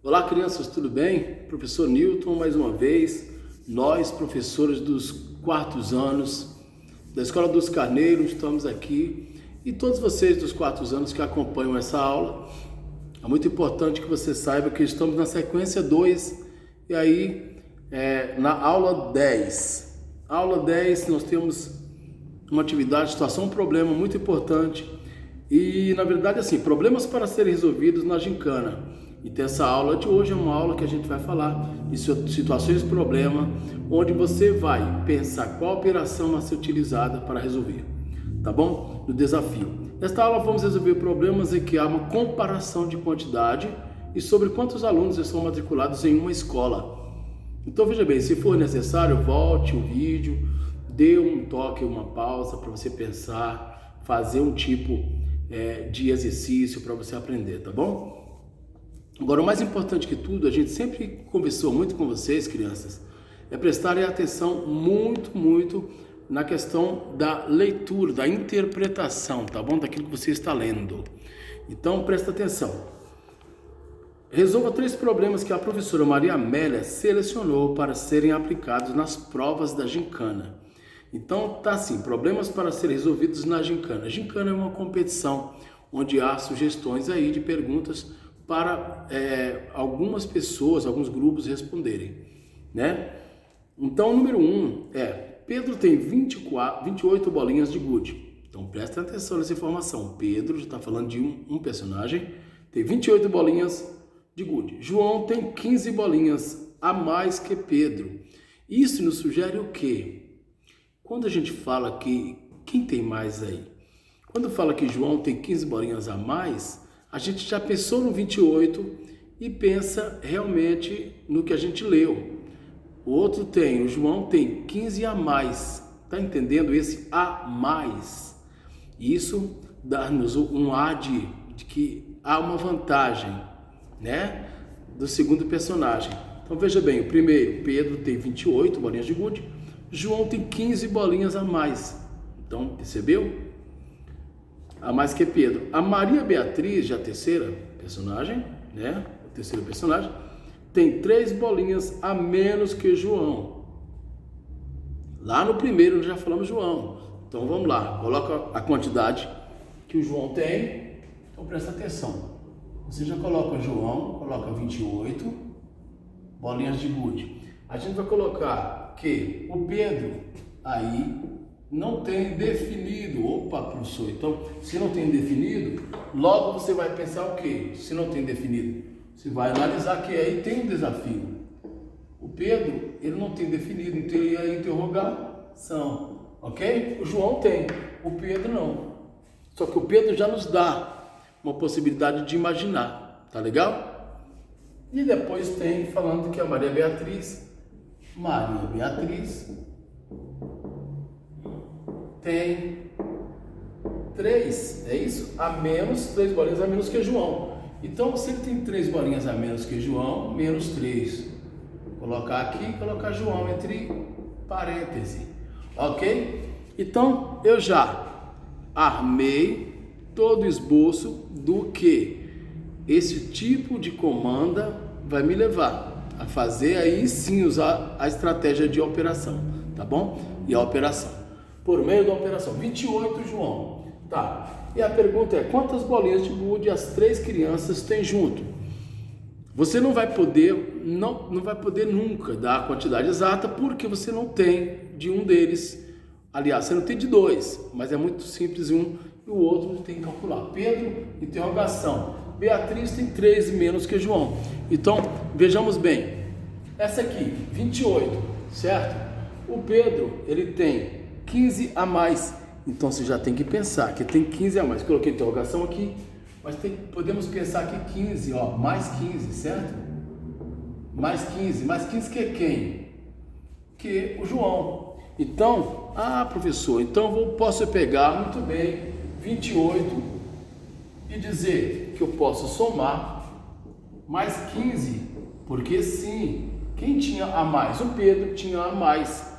Olá, crianças, tudo bem? Professor Newton, mais uma vez, nós, professores dos quartos anos da Escola dos Carneiros, estamos aqui e todos vocês dos quartos anos que acompanham essa aula. É muito importante que você saiba que estamos na sequência 2 e aí na aula 10. Aula 10 nós temos uma atividade, situação, um problema muito importante e, na verdade, assim, problemas para serem resolvidos na gincana. Então, essa aula de hoje é uma aula que a gente vai falar de situações de problema, onde você vai pensar qual operação a ser utilizada para resolver, tá bom? No desafio. Nesta aula vamos resolver problemas em que há uma comparação de quantidade e sobre quantos alunos estão matriculados em uma escola. Então, veja bem, se for necessário, volte o vídeo, dê um toque, uma pausa para você pensar, fazer um tipo de exercício para você aprender, tá bom? Agora, o mais importante que tudo, a gente sempre conversou muito com vocês, crianças, é prestarem atenção muito na questão da leitura, da interpretação, tá bom? Daquilo que você está lendo. Então, presta atenção. Resolva 3 problemas que a professora Maria Amélia selecionou para serem aplicados nas provas da gincana. Então, tá assim, problemas para serem resolvidos na gincana. A gincana é uma competição onde há sugestões aí de perguntas para algumas pessoas, alguns grupos responderem, né? Então, o número 1 Pedro tem 28 bolinhas de gude. Então, presta atenção nessa informação. Pedro, já está falando de um personagem, tem 28 bolinhas de gude. João tem 15 bolinhas a mais que Pedro. Isso nos sugere o quê? Quando a gente fala que quem tem mais aí? Quando fala que João tem 15 bolinhas a mais, a gente já pensou no 28 e pensa realmente no que a gente leu. O outro o João tem 15 a mais. Tá entendendo esse a mais? Isso dá-nos um ar de que há uma vantagem, né? Do segundo personagem. Então veja bem, o primeiro, Pedro tem 28 bolinhas de gude, João tem 15 bolinhas a mais. Então, percebeu? A mais que Pedro. A Maria Beatriz, já a terceira personagem, né? O terceiro personagem, tem 3 bolinhas a menos que João. Lá no primeiro nós já falamos João. Então vamos lá, coloca a quantidade que o João tem. Então presta atenção. Você já coloca João, coloca 28 bolinhas de gude. A gente vai colocar que o Pedro aí não tem definido. Opa, professor, então se não tem definido, logo você vai pensar o quê? Se não tem definido, você vai analisar que aí tem um desafio. O Pedro, ele não tem definido, então ele é interrogação, ok? O João tem, o Pedro não. Só que o Pedro já nos dá uma possibilidade de imaginar, tá legal? E depois tem falando que a Maria Beatriz tem 3, é isso? A menos, 3 bolinhas a menos que João. Então, se ele tem 3 bolinhas a menos que João, menos 3. Colocar aqui e colocar João entre parênteses, ok? Então, eu já armei todo o esboço do que esse tipo de comanda vai me levar a fazer aí sim usar a estratégia de operação, tá bom? E a operação. Por meio da operação. 28, João. Tá. E a pergunta é, quantas bolinhas de gude as 3 crianças têm junto? Você não vai poder nunca dar a quantidade exata, porque você não tem de um deles. Aliás, você não tem de 2, mas é muito simples um e o outro tem que calcular. Pedro, interrogação. Beatriz tem 3 menos que João. Então, vejamos bem. Essa aqui, 28, certo? O Pedro, ele tem 15 a mais, então você já tem que pensar que tem 15 a mais. Coloquei interrogação aqui, mas podemos pensar que 15, ó, mais 15, certo? Mais 15 que quem? Que o João. Então, professor, então posso pegar, muito bem, 28 e dizer que eu posso somar mais 15, porque sim, quem tinha a mais? O Pedro tinha a mais.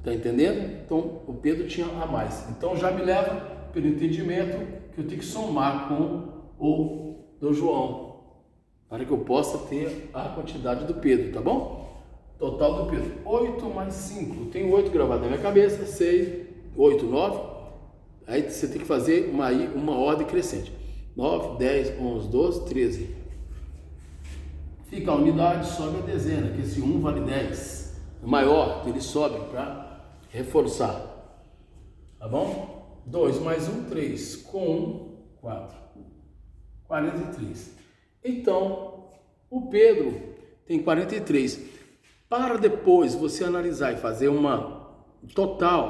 Tá entendendo? Então, o Pedro tinha a mais. Então, já me leva pelo entendimento que eu tenho que somar com o do João. para que eu possa ter a quantidade do Pedro, tá bom? Total do Pedro, 8 mais 5, eu tenho 8 gravado na minha cabeça, 6, 8, 9, aí você tem que fazer uma ordem crescente, 9, 10, 11, 12, 13, fica a unidade, sobe a dezena, que esse 1 vale 10, o maior, ele sobe para reforçar, tá bom? 2 mais 1, 3, com 1, 4, 43, então o Pedro tem 43, para depois você analisar e fazer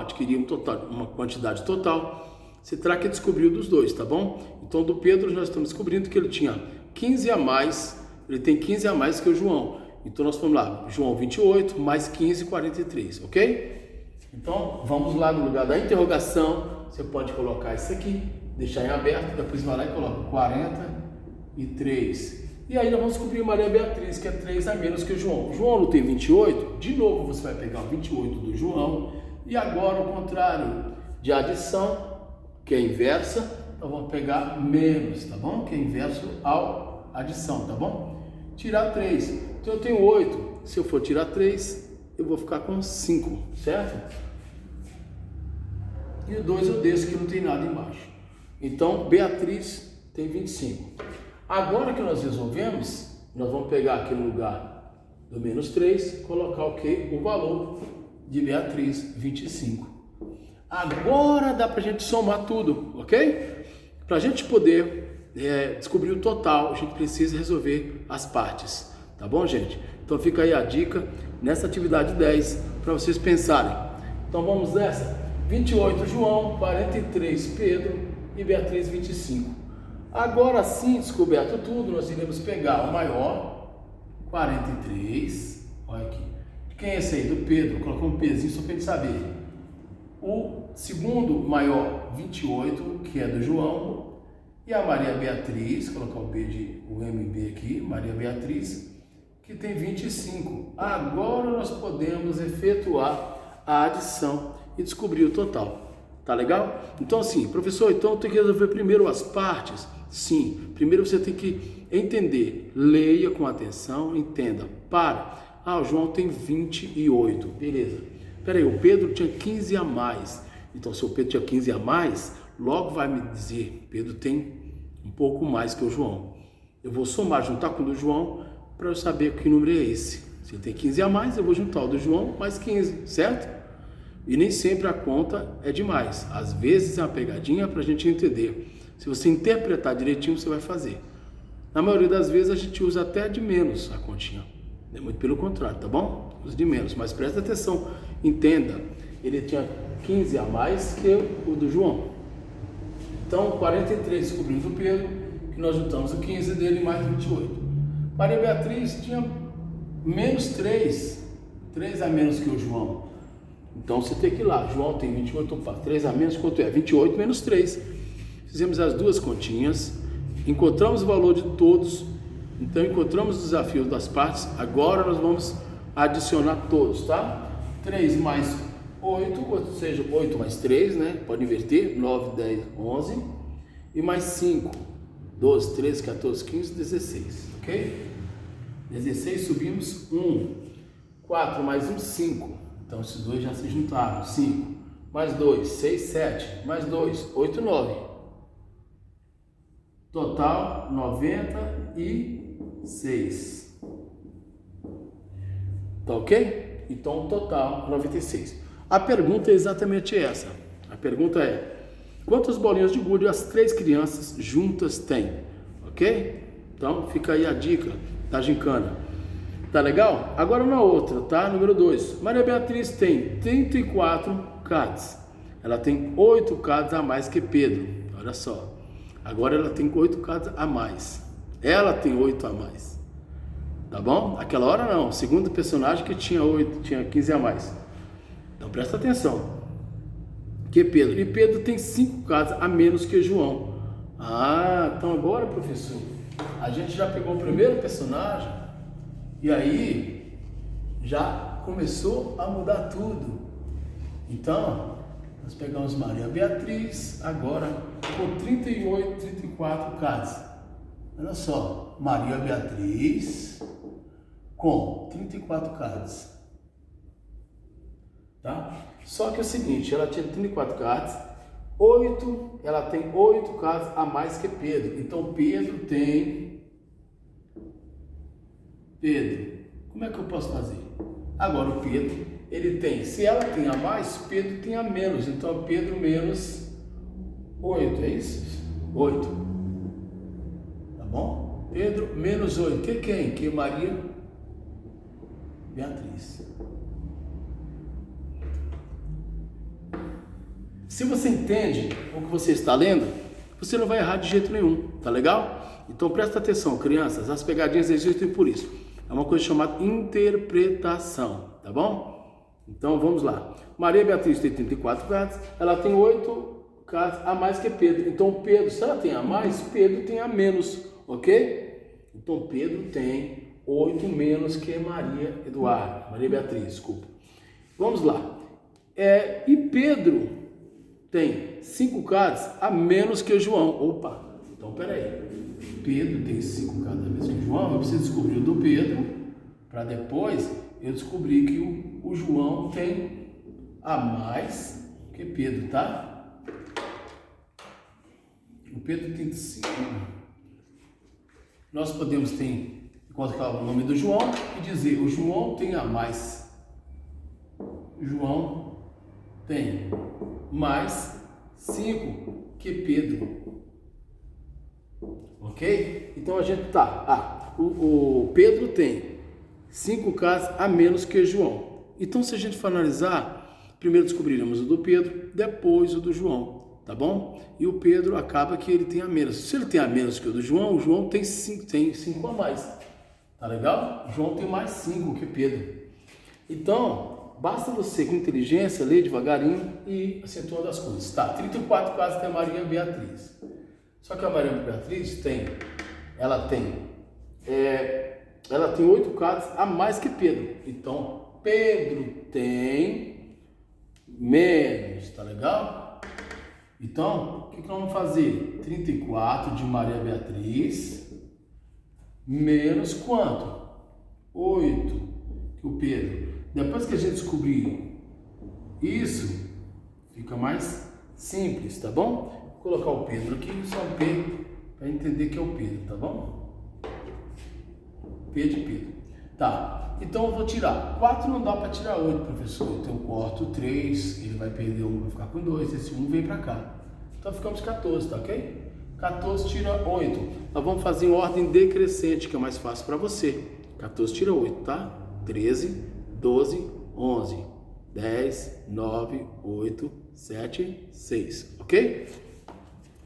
adquirir uma quantidade total, você terá que descobrir o dos dois, tá bom? Então do Pedro nós estamos descobrindo que ele tinha 15 a mais, ele tem 15 a mais que o João. Então nós vamos lá, João 28 mais 15, 43, ok? Então vamos lá no lugar da interrogação, você pode colocar isso aqui, deixar em aberto, depois vai lá e coloca 43. E aí nós vamos descobrir Maria Beatriz, que é 3 a menos que o João. O João não tem 28, de novo você vai pegar o 28 do João, e agora o contrário de adição, que é inversa, então vamos pegar menos, tá bom? Que é inverso ao adição, tá bom? Tirar 3, então eu tenho 8, se eu for tirar 3, eu vou ficar com 5, certo? E o 2 eu desço que não tem nada embaixo. Então Beatriz tem 25. Agora que nós resolvemos, nós vamos pegar aqui no lugar do menos 3, colocar o que? O valor de Beatriz, 25. Agora dá para a gente somar tudo, ok? Para a gente poder descobrir o total, a gente precisa resolver as partes, tá bom, gente? Então fica aí a dica nessa atividade 10 para vocês pensarem. Então vamos nessa? 28 João, 43 Pedro e Beatriz 25. Agora sim, descoberto tudo, nós iremos pegar o maior, 43, olha aqui. Quem é esse aí? Do Pedro, vou colocar um pezinho só para ele saber. O segundo maior, 28, que é do João, e a Maria Beatriz, vou colocar o MB aqui, Maria Beatriz, que tem 25. Agora nós podemos efetuar a adição e descobrir o total. Tá legal? Então assim, professor, então eu tenho que resolver primeiro as partes? Sim, primeiro você tem que entender, leia com atenção, entenda, o João tem 28, beleza. Peraí, o Pedro tinha 15 a mais, então se o Pedro tinha 15 a mais, logo vai me dizer, Pedro tem um pouco mais que o João. Eu vou somar, juntar com o do João, para eu saber que número é esse. Se ele tem 15 a mais, eu vou juntar o do João mais 15, certo? E nem sempre a conta é demais, às vezes é uma pegadinha para a gente entender. Se você interpretar direitinho, você vai fazer. Na maioria das vezes a gente usa até de menos a continha. É muito pelo contrário, tá bom? Usa de menos, mas presta atenção, entenda. Ele tinha 15 a mais que o do João. Então, 43 descobrimos o Pedro, que nós juntamos o 15 dele mais 28. Maria Beatriz tinha menos 3 a menos que o João. Então você tem que ir lá, João tem 28, 3 a menos, quanto é? 28 menos 3. Fizemos as duas continhas, encontramos o valor de todos, então encontramos o desafio das partes, agora nós vamos adicionar todos, tá? 3 mais 8, ou seja, 8 mais 3, né? Pode inverter, 9, 10, 11, e mais 5, 12, 13, 14, 15, 16, ok? 16 subimos 1, 4 mais 1, 5, então esses dois já se juntaram, 5, mais 2, 6, 7, mais 2, 8, 9. Total 96. Tá ok? Então total 96. A pergunta é exatamente essa. A pergunta é: quantas bolinhas de gude as 3 crianças juntas têm? Ok? Então fica aí a dica da gincana. Tá legal? Agora na outra, tá? Número 2. Maria Beatriz tem 34 cards. Ela tem 8 cards a mais que Pedro. Olha só. Agora ela tem 8 cards a mais. Ela tem 8 a mais. Tá bom? Aquela hora não. O segundo personagem que tinha 15 a mais. Então presta atenção. Que Pedro. E Pedro tem 5 cards a menos que João. Ah, então agora, professor, a gente já pegou o primeiro personagem e aí já começou a mudar tudo. Então, nós pegamos Maria Beatriz agora com 34 cards. Olha só, Maria Beatriz com 34 cards. Tá? Só que é o seguinte, ela tinha 34 cards, ela tem 8 cards a mais que Pedro. Então Pedro, como é que eu posso fazer? Agora o Pedro, ele tem, se ela tem a mais, Pedro tem a menos. Então Pedro menos 8, é isso? 8. Tá bom? Pedro menos 8. Que quem? Que Maria Beatriz. Se você entende o que você está lendo, você não vai errar de jeito nenhum, tá legal? Então presta atenção, crianças, as pegadinhas existem por isso. É uma coisa chamada interpretação, tá bom? Então vamos lá. Maria Beatriz tem 34 cards, ela tem 8 cards a mais que Pedro. Então Pedro, se ela tem a mais, Pedro tem a menos, ok? Então Pedro tem 8 menos que Maria Beatriz, desculpa. Vamos lá. E Pedro tem 5 cards a menos que o João. Opa, então peraí. Pedro tem 5 cards a menos que o João. Eu preciso descobrir o do Pedro, para depois eu descobrir que o João tem a mais que Pedro, tá? O Pedro tem 5. Nós podemos colocar o nome do João e dizer: o João tem a mais. O João tem mais 5 que Pedro. Ok? Então a gente o Pedro tem 5 cards a menos que João. Então, se a gente for analisar, primeiro descobriremos o do Pedro, depois o do João, tá bom? E o Pedro acaba que ele tem a menos. Se ele tem a menos que o do João, o João tem 5 a mais. Tá legal? O João tem mais 5 que Pedro. Então, basta você, com inteligência, ler devagarinho e acentuando as coisas. Tá, 34 cards tem a Maria Beatriz. Só que a Maria Beatriz tem 8 cards a mais que Pedro. Então, Pedro tem menos, tá legal? Então, o que nós vamos fazer? 34 de Maria Beatriz menos quanto? 8 que o Pedro. Depois que a gente descobrir isso, fica mais simples, tá bom? Vou colocar o Pedro aqui, só o Pedro, para entender que é o Pedro, tá bom? P de Pedro. Tá, então eu vou tirar. 4 não dá para tirar 8, professor. Então eu corto 3, ele vai perder 1, vai ficar com 2, esse 1 vem para cá. Então ficamos 14, tá ok? 14 tira 8. Nós vamos fazer em ordem decrescente, que é mais fácil para você. 14 tira 8, tá? 13, 12, 11, 10, 9, 8, 7, 6, ok?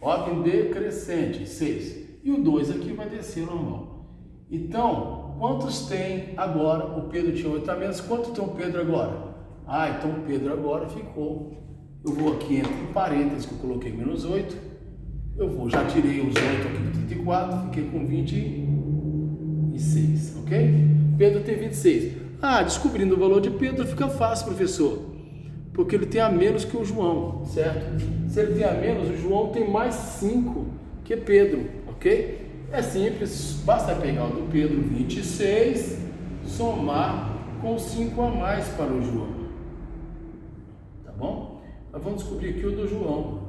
Ordem decrescente, 6. E o 2 aqui vai descer normal. Então, quantos tem agora? O Pedro tinha 8 a menos. Quanto tem o Pedro agora? Então o Pedro agora ficou. Eu vou aqui entre parênteses, que eu coloquei menos 8. Já tirei os 8 aqui do 34, fiquei com 26, ok? Pedro tem 26. Descobrindo o valor de Pedro fica fácil, professor. Porque ele tem a menos que o João, certo? Se ele tem a menos, o João tem mais 5 que Pedro, ok? É simples, basta pegar o do Pedro, 26, somar com 5 a mais para o João. Tá bom? Nós vamos descobrir aqui o do João.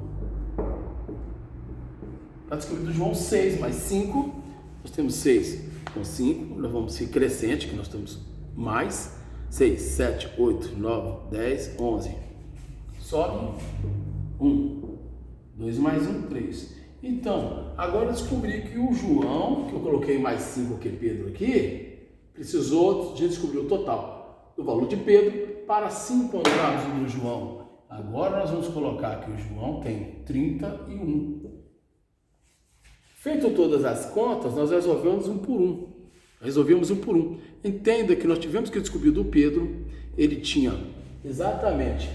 Para descobrir do João, 6 mais 5, nós temos 6 com 5, nós vamos ser crescente, que nós temos mais 6, 7, 8, 9, 10, 11. Sobe 1. 2 mais 1, 3. Então, agora eu descobri que o João, que eu coloquei mais 5 que Pedro aqui, precisou de descobrir o total do valor de Pedro para se encontrarmos o do João. Agora nós vamos colocar que o João tem 31. Feito todas as contas, nós resolvemos um por um. Entenda que nós tivemos que descobrir do Pedro, ele tinha exatamente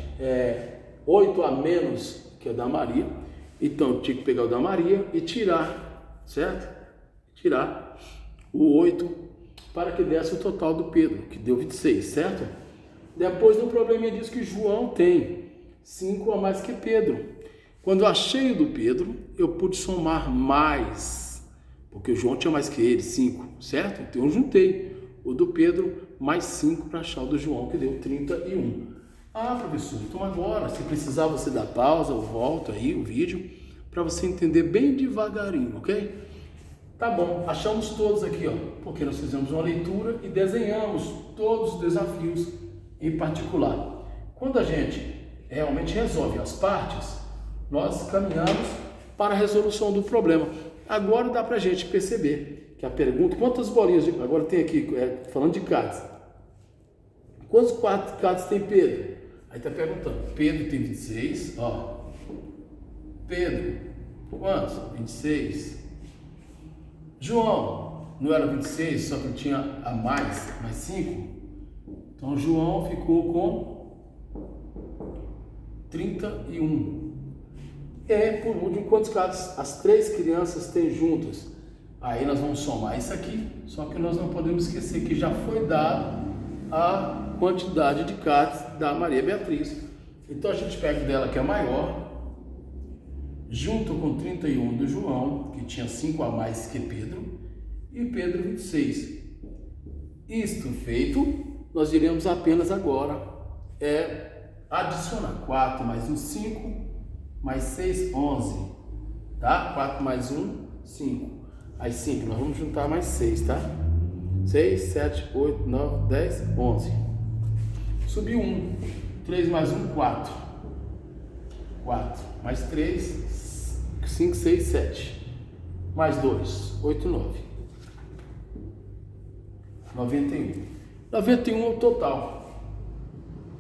8 a menos que o da Maria. Então eu tinha que pegar o da Maria e tirar, certo? Tirar o 8 para que desse o total do Pedro, que deu 26, certo? Depois do probleminha diz que João tem 5 a mais que Pedro. Quando eu achei o do Pedro, eu pude somar mais porque o João tinha mais que ele, 5, certo? Então eu juntei o do Pedro mais 5 para achar o do João, que deu 31. Ah, professor, então agora, se precisar, você dá pausa ou volta aí o vídeo, para você entender bem devagarinho, ok? Tá bom, achamos todos aqui, ó, porque nós fizemos uma leitura e desenhamos todos os desafios em particular. Quando a gente realmente resolve as partes, nós caminhamos para a resolução do problema. Agora dá para a gente perceber que a pergunta, quantas bolinhas, agora tem aqui, falando de cards, quantos cards tem Pedro? Aí está perguntando, Pedro tem 26, ó, Pedro, quantos? 26. João, não era 26, só que tinha a mais 5, então João ficou com 31. Por último, quantos cards as 3 crianças têm juntas? Aí nós vamos somar isso aqui, só que nós não podemos esquecer que já foi dado a quantidade de cards da Maria Beatriz. Então a gente pega dela que é maior, junto com 31 do João, que tinha 5 a mais que Pedro, e Pedro 26. Isto feito, nós iremos apenas agora adicionar 4 mais 1, 5, mais 6, 11, tá? 4 mais 1, 5. Aí 5, nós vamos juntar mais 6, tá? 6, 7, 8, 9, 10, 11. Subiu 1. 3 mais 1, 4. 4. Mais 3, 5, 6, 7. Mais 2, 8, 9. 91. 91 é o total.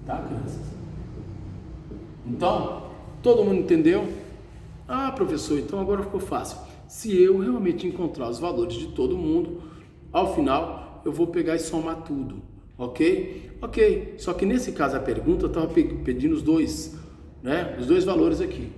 Tá, crianças? Então, todo mundo entendeu? Ah, professor, então agora ficou fácil. Se eu realmente encontrar os valores de todo mundo, ao final eu vou pegar e somar tudo, ok? Ok, só que nesse caso a pergunta estava pedindo os dois, né? Os dois valores aqui,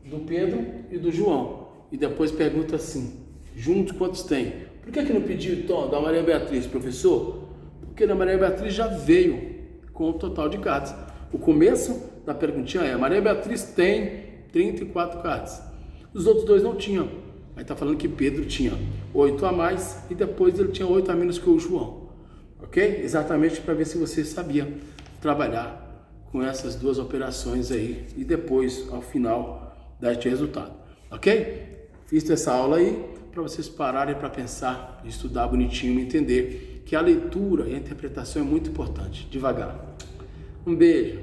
do Pedro e do João. E depois pergunta assim, juntos quantos tem? Por que não pediu então da Maria Beatriz, professor? Porque a Maria Beatriz já veio com o total de cards. O começo da perguntinha é, Maria Beatriz tem 34 cards. Os outros dois não tinham. Aí está falando que Pedro tinha 8 a mais e depois ele tinha 8 a menos que o João. Ok? Exatamente para ver se você sabia trabalhar com essas duas operações aí e depois, ao final, dar este resultado. Ok? Fiz essa aula aí para vocês pararem para pensar, estudar bonitinho e entender que a leitura e a interpretação é muito importante. Devagar. Um beijo.